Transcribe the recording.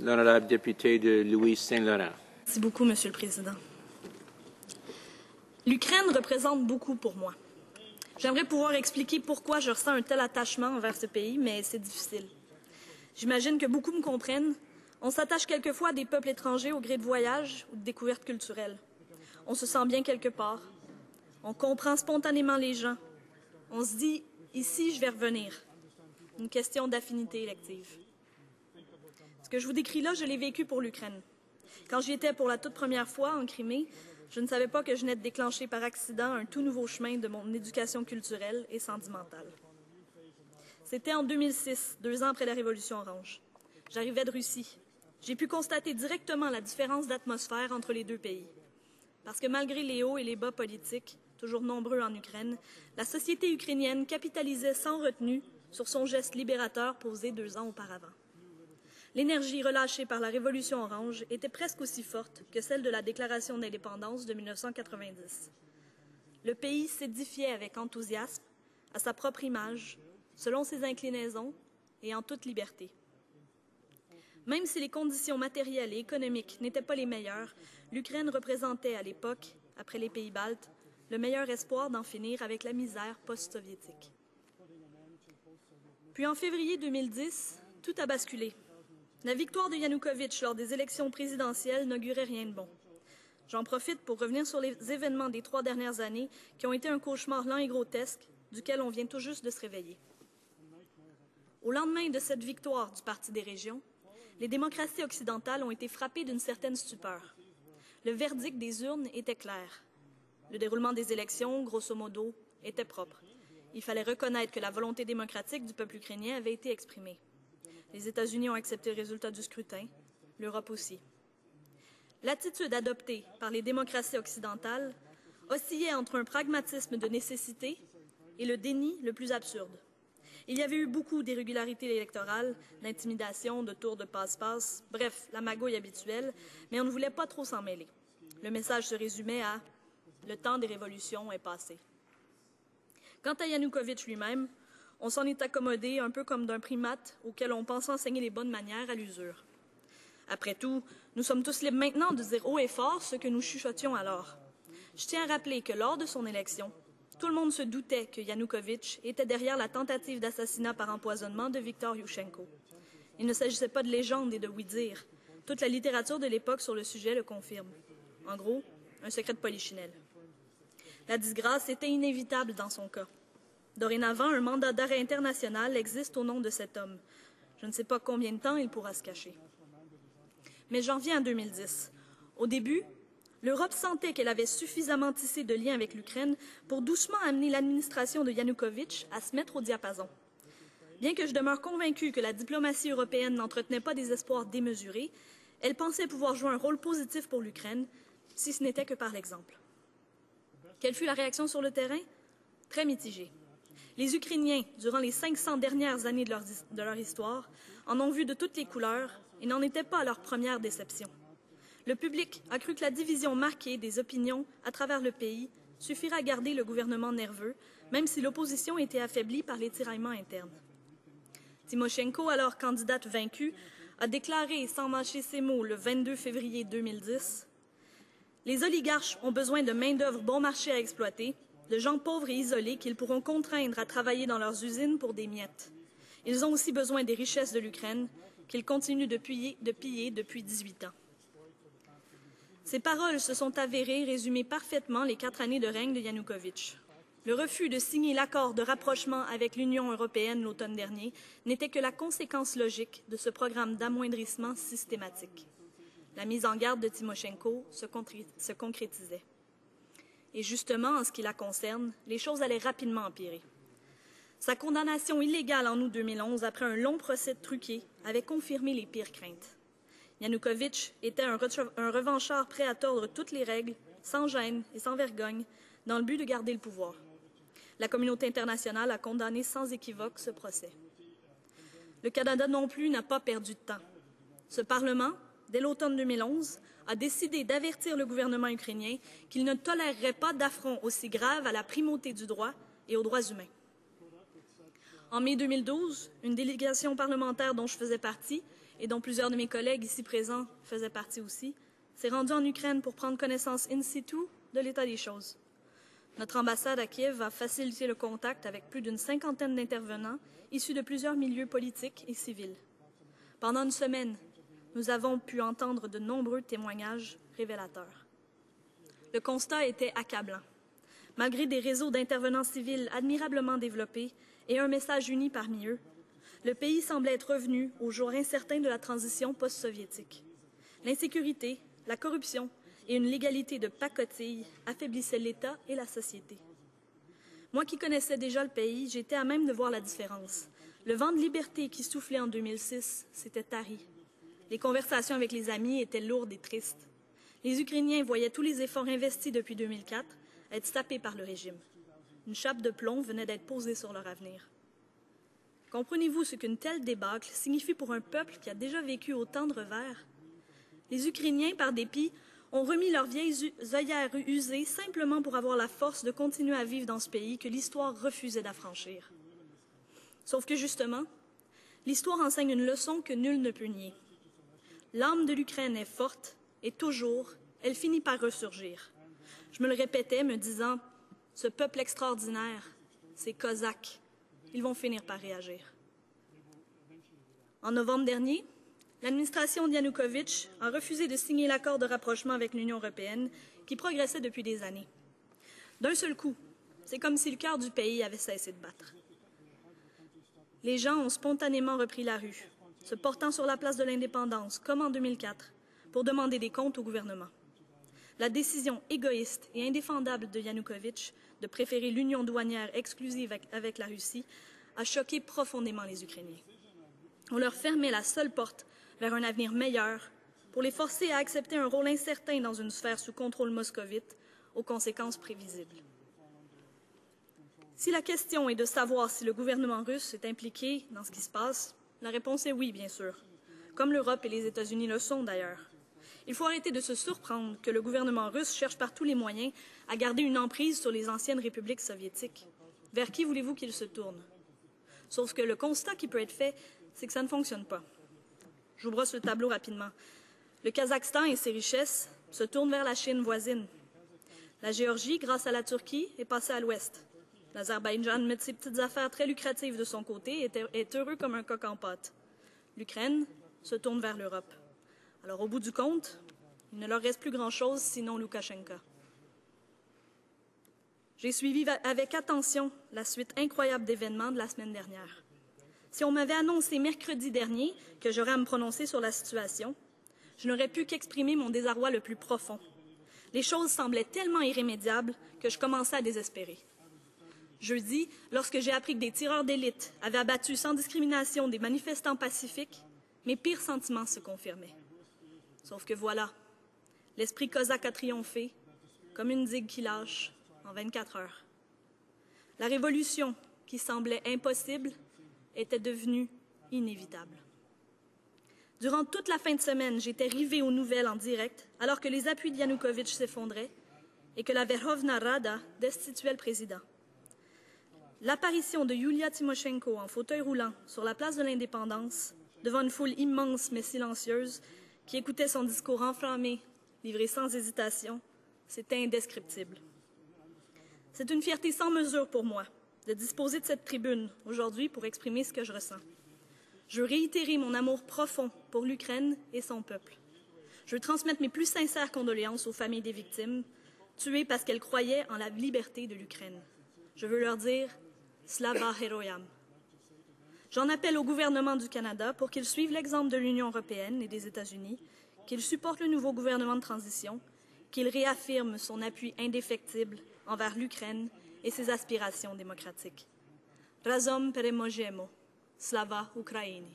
L'honorable député de Louis-Saint-Laurent. Merci beaucoup, Monsieur le Président. L'Ukraine représente beaucoup pour moi. J'aimerais pouvoir expliquer pourquoi je ressens un tel attachement envers ce pays, mais c'est difficile. J'imagine que beaucoup me comprennent. On s'attache quelquefois à des peuples étrangers au gré de voyages ou de découvertes culturelles. On se sent bien quelque part. On comprend spontanément les gens. On se dit « ici, je vais revenir ». Une question d'affinité élective. Ce que je vous décris là, je l'ai vécu pour l'Ukraine. Quand j'y étais pour la toute première fois en Crimée, je ne savais pas que je venais de déclencher par accident un tout nouveau chemin de mon éducation culturelle et sentimentale. C'était en 2006, 2 ans après la Révolution orange. J'arrivais de Russie. J'ai pu constater directement la différence d'atmosphère entre les deux pays. Parce que malgré les hauts et les bas politiques, toujours nombreux en Ukraine, la société ukrainienne capitalisait sans retenue sur son geste libérateur posé 2 ans auparavant. L'énergie relâchée par la Révolution orange était presque aussi forte que celle de la Déclaration d'indépendance de 1990. Le pays s'édifiait avec enthousiasme, à sa propre image, selon ses inclinaisons et en toute liberté. Même si les conditions matérielles et économiques n'étaient pas les meilleures, l'Ukraine représentait à l'époque, après les pays baltes, le meilleur espoir d'en finir avec la misère post-soviétique. Puis en février 2010, tout a basculé. La victoire de Yanukovych lors des élections présidentielles n'augurait rien de bon. J'en profite pour revenir sur les événements des 3 dernières années qui ont été un cauchemar lent et grotesque, duquel on vient tout juste de se réveiller. Au lendemain de cette victoire du Parti des régions, les démocraties occidentales ont été frappées d'une certaine stupeur. Le verdict des urnes était clair. Le déroulement des élections, grosso modo, était propre. Il fallait reconnaître que la volonté démocratique du peuple ukrainien avait été exprimée. Les États-Unis ont accepté le résultat du scrutin, l'Europe aussi. L'attitude adoptée par les démocraties occidentales oscillait entre un pragmatisme de nécessité et le déni le plus absurde. Il y avait eu beaucoup d'irrégularités électorales, d'intimidation, de tours de passe-passe, bref, la magouille habituelle, mais on ne voulait pas trop s'en mêler. Le message se résumait à « le temps des révolutions est passé ». Quant à Yanukovych lui-même, on s'en est accommodé un peu comme d'un primate auquel on pense enseigner les bonnes manières à l'usure. Après tout, nous sommes tous libres maintenant de dire haut et fort ce que nous chuchotions alors. Je tiens à rappeler que lors de son élection, tout le monde se doutait que Yanukovych était derrière la tentative d'assassinat par empoisonnement de Viktor Yushchenko. Il ne s'agissait pas de légende et de oui-dire. Toute la littérature de l'époque sur le sujet le confirme. En gros, un secret de polichinelle. La disgrâce était inévitable dans son cas. Dorénavant, un mandat d'arrêt international existe au nom de cet homme. Je ne sais pas combien de temps il pourra se cacher. Mais j'en viens à 2010. Au début, l'Europe sentait qu'elle avait suffisamment tissé de liens avec l'Ukraine pour doucement amener l'administration de Yanukovych à se mettre au diapason. Bien que je demeure convaincue que la diplomatie européenne n'entretenait pas des espoirs démesurés, elle pensait pouvoir jouer un rôle positif pour l'Ukraine, si ce n'était que par l'exemple. Quelle fut la réaction sur le terrain? Très mitigée. Les Ukrainiens, durant les 500 dernières années de leur histoire, en ont vu de toutes les couleurs et n'en étaient pas à leur première déception. Le public a cru que la division marquée des opinions à travers le pays suffirait à garder le gouvernement nerveux, même si l'opposition était affaiblie par les tiraillements internes. Tymoshenko, alors candidate vaincue, a déclaré, sans mâcher ses mots, le 22 février 2010 « Les oligarches ont besoin de main-d'œuvre bon marché à exploiter, de gens pauvres et isolés qu'ils pourront contraindre à travailler dans leurs usines pour des miettes. Ils ont aussi besoin des richesses de l'Ukraine, qu'ils continuent de piller depuis 18 ans. » Ces paroles se sont avérées résumer parfaitement les 4 années de règne de Yanukovych. Le refus de signer l'accord de rapprochement avec l'Union européenne l'automne dernier n'était que la conséquence logique de ce programme d'amoindrissement systématique. La mise en garde de Tymoshenko se concrétisait. Et justement, en ce qui la concerne, les choses allaient rapidement empirer. Sa condamnation illégale en août 2011, après un long procès truqué, avait confirmé les pires craintes. Yanukovych était un revanchard prêt à tordre toutes les règles, sans gêne et sans vergogne, dans le but de garder le pouvoir. La communauté internationale a condamné sans équivoque ce procès. Le Canada non plus n'a pas perdu de temps. Ce Parlement, dès l'automne 2011, a décidé d'avertir le gouvernement ukrainien qu'il ne tolérerait pas d'affront aussi grave à la primauté du droit et aux droits humains. En mai 2012, une délégation parlementaire dont je faisais partie et dont plusieurs de mes collègues ici présents faisaient partie aussi, s'est rendu en Ukraine pour prendre connaissance in situ de l'état des choses. Notre ambassade à Kiev a facilité le contact avec plus d'une cinquantaine d'intervenants issus de plusieurs milieux politiques et civils. Pendant une semaine, nous avons pu entendre de nombreux témoignages révélateurs. Le constat était accablant. Malgré des réseaux d'intervenants civils admirablement développés et un message uni parmi eux, le pays semblait être revenu au jour incertain de la transition post-soviétique. L'insécurité, la corruption et une légalité de pacotille affaiblissaient l'État et la société. Moi qui connaissais déjà le pays, j'étais à même de voir la différence. Le vent de liberté qui soufflait en 2006 s'était tari. Les conversations avec les amis étaient lourdes et tristes. Les Ukrainiens voyaient tous les efforts investis depuis 2004 être sapés par le régime. Une chape de plomb venait d'être posée sur leur avenir. Comprenez-vous ce qu'une telle débâcle signifie pour un peuple qui a déjà vécu autant de revers? Les Ukrainiens, par dépit, ont remis leurs vieilles œillères usées simplement pour avoir la force de continuer à vivre dans ce pays que l'histoire refusait d'affranchir. Sauf que justement, l'histoire enseigne une leçon que nul ne peut nier. L'âme de l'Ukraine est forte et toujours, elle finit par ressurgir. Je me le répétais, me disant « Ce peuple extraordinaire, ces Cosaques, ils vont finir par réagir. » En novembre dernier, l'administration de Yanukovych a refusé de signer l'accord de rapprochement avec l'Union européenne qui progressait depuis des années. D'un seul coup, c'est comme si le cœur du pays avait cessé de battre. Les gens ont spontanément repris la rue, se portant sur la place de l'indépendance, comme en 2004, pour demander des comptes au gouvernement. La décision égoïste et indéfendable de Yanukovych de préférer l'union douanière exclusive avec la Russie a choqué profondément les Ukrainiens. On leur fermait la seule porte vers un avenir meilleur pour les forcer à accepter un rôle incertain dans une sphère sous contrôle moscovite aux conséquences prévisibles. Si la question est de savoir si le gouvernement russe est impliqué dans ce qui se passe, la réponse est oui, bien sûr, comme l'Europe et les États-Unis le sont d'ailleurs. Il faut arrêter de se surprendre que le gouvernement russe cherche par tous les moyens à garder une emprise sur les anciennes républiques soviétiques. Vers qui voulez-vous qu'il se tourne? Sauf que le constat qui peut être fait, c'est que ça ne fonctionne pas. Je vous brosse le tableau rapidement. Le Kazakhstan et ses richesses se tournent vers la Chine voisine. La Géorgie, grâce à la Turquie, est passée à l'ouest. L'Azerbaïdjan met ses petites affaires très lucratives de son côté et est heureux comme un coq en pâte. L'Ukraine se tourne vers l'Europe. Alors, au bout du compte, il ne leur reste plus grand-chose sinon Loukachenko. J'ai suivi avec attention la suite incroyable d'événements de la semaine dernière. Si on m'avait annoncé mercredi dernier que j'aurais à me prononcer sur la situation, je n'aurais pu qu'exprimer mon désarroi le plus profond. Les choses semblaient tellement irrémédiables que je commençais à désespérer. Jeudi, lorsque j'ai appris que des tireurs d'élite avaient abattu sans discrimination des manifestants pacifiques, mes pires sentiments se confirmaient. Sauf que voilà, l'esprit cosaque a triomphé, comme une digue qui lâche en 24 heures. La révolution, qui semblait impossible, était devenue inévitable. Durant toute la fin de semaine, j'étais rivée aux nouvelles en direct, alors que les appuis de Yanukovych s'effondraient et que la Verkhovna Rada destituait le président. L'apparition de Yulia Tymoshenko en fauteuil roulant sur la place de l'Indépendance, devant une foule immense mais silencieuse, qui écoutait son discours enflammé, livré sans hésitation, c'était indescriptible. C'est une fierté sans mesure pour moi de disposer de cette tribune aujourd'hui pour exprimer ce que je ressens. Je veux réitérer mon amour profond pour l'Ukraine et son peuple. Je veux transmettre mes plus sincères condoléances aux familles des victimes, tuées parce qu'elles croyaient en la liberté de l'Ukraine. Je veux leur dire « Slava Heroyam ». J'en appelle au gouvernement du Canada pour qu'il suive l'exemple de l'Union européenne et des États-Unis, qu'il supporte le nouveau gouvernement de transition, qu'il réaffirme son appui indéfectible envers l'Ukraine et ses aspirations démocratiques. Razom peremojemo, Slava Ukraini.